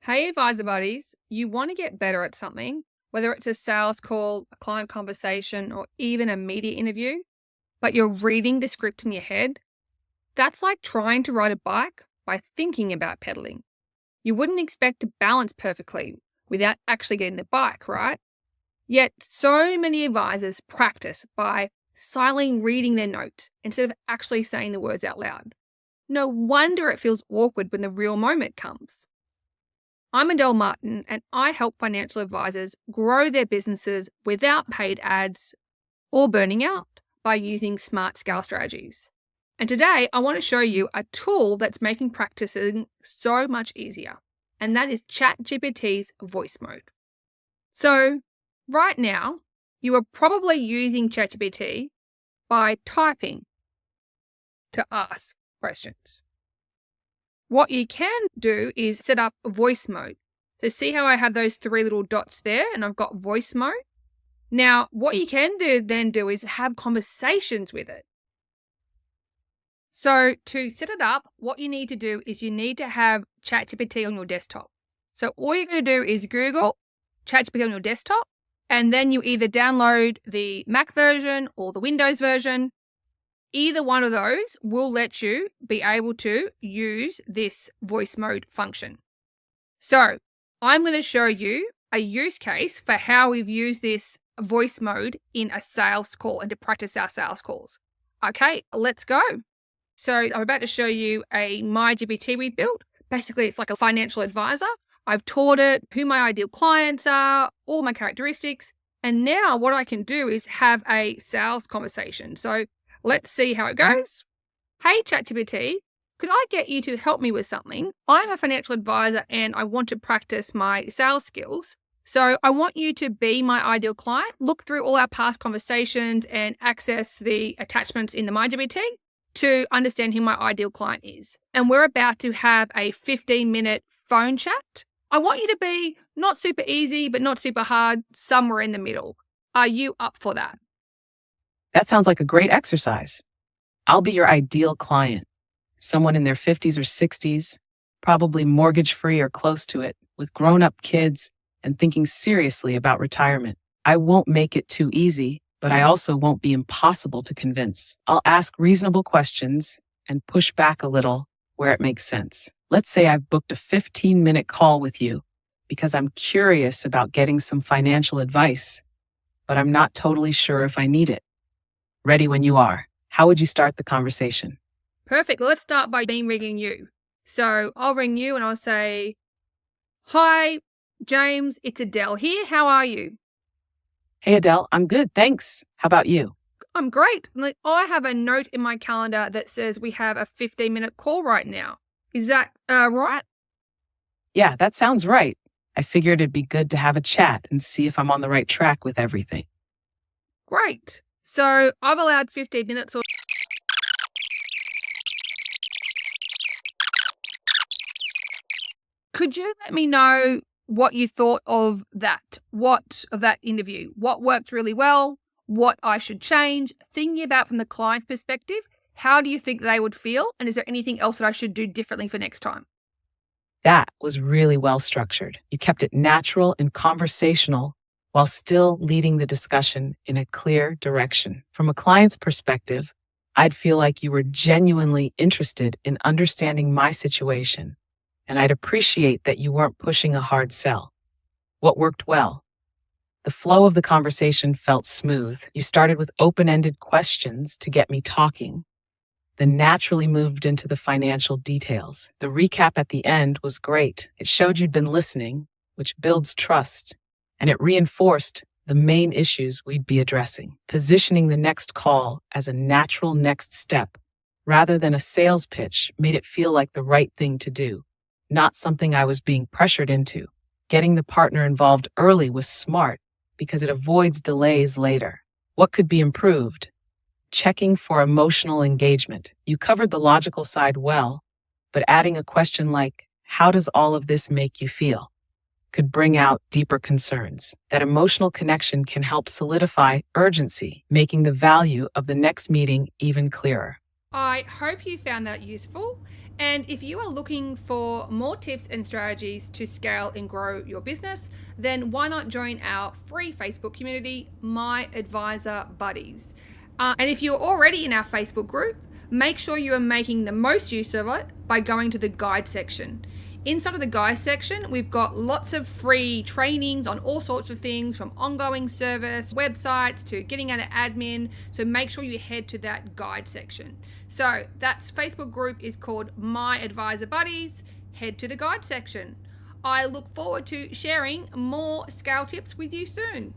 Hey, advisor buddies, you want to get better at something, whether it's a sales call, a client conversation, or even a media interview, but you're reading the script in your head? That's like trying to ride a bike by thinking about pedaling. You wouldn't expect to balance perfectly without actually getting the bike, right? Yet, so many advisors practice by silently reading their notes instead of actually saying the words out loud. No wonder it feels awkward when the real moment comes. I'm Adele Martin, and I help financial advisors grow their businesses without paid ads or burning out by using smart scale strategies. And today, I want to show you a tool that's making practicing so much easier, and that is ChatGPT's voice mode. So, right now, you are probably using ChatGPT by typing to ask questions. What you can do is set up voice mode. So see how I have those three little dots there and I've got voice mode? Now, what you can do is have conversations with it. So to set it up, what you need to do is you need to have ChatGPT on your desktop. So all you're going to do is Google ChatGPT on your desktop, and then you either download the Mac version or the Windows version. Either one of those will let you be able to use this voice mode function. So I'm going to show you a use case for how we've used this voice mode in a sales call and to practice our sales calls. Okay, let's go. So I'm about to show you a MyGPT we built. Basically, it's like a financial advisor. I've taught it who my ideal clients are, all my characteristics. And now what I can do is have a sales conversation. So let's see how it goes. Hey, ChatGPT, could I get you to help me with something? I'm a financial advisor and I want to practice my sales skills. So I want you to be my ideal client, look through all our past conversations and access the attachments in the MyGPT to understand who my ideal client is. And we're about to have a 15-minute phone chat. I want you to be not super easy, but not super hard, somewhere in the middle. Are you up for that? That sounds like a great exercise. I'll be your ideal client. Someone in their 50s or 60s, probably mortgage-free or close to it, with grown-up kids and thinking seriously about retirement. I won't make it too easy, but I also won't be impossible to convince. I'll ask reasonable questions and push back a little where it makes sense. Let's say I've booked a 15-minute call with you because I'm curious about getting some financial advice, but I'm not totally sure if I need it. Ready when you are. How would you start the conversation? Perfect. Let's start by ringing you. So I'll ring you and I'll say, hi, James, it's Adele here. How are you? Hey, Adele, I'm good. Thanks. How about you? I'm great. I have a note in my calendar that says we have a 15-minute call right now. Is that right? Yeah, that sounds right. I figured it'd be good to have a chat and see if I'm on the right track with everything. Great. So I've allowed 15 minutes or could you let me know what you thought of that? What of that interview? What worked really well? What I should change? Thinking about from the client's perspective, how do you think they would feel? And is there anything else that I should do differently for next time? That was really well structured. You kept it natural and conversational while still leading the discussion in a clear direction. From a client's perspective, I'd feel like you were genuinely interested in understanding my situation, and I'd appreciate that you weren't pushing a hard sell. What worked well? The flow of the conversation felt smooth. You started with open-ended questions to get me talking, then naturally moved into the financial details. The recap at the end was great. It showed you'd been listening, which builds trust, and it reinforced the main issues we'd be addressing, positioning the next call as a natural next step rather than a sales pitch made it feel like the right thing to do, not something I was being pressured into. Getting the partner involved early was smart because it avoids delays later. What could be improved? Checking for emotional engagement. You covered the logical side well, but adding a question like, how does all of this make you feel? Could bring out deeper concerns. That emotional connection can help solidify urgency, making the value of the next meeting even clearer. I hope you found that useful. And if you are looking for more tips and strategies to scale and grow your business, then why not join our free Facebook community, My Advisor Buddies? And if you're already in our Facebook group, make sure you are making the most use of it by going to the guide section. Inside of the guide section, we've got lots of free trainings on all sorts of things, from ongoing service, websites, to getting out of admin. So make sure you head to that guide section. So that Facebook group is called My Advisor Buddies. Head to the guide section. I look forward to sharing more scale tips with you soon.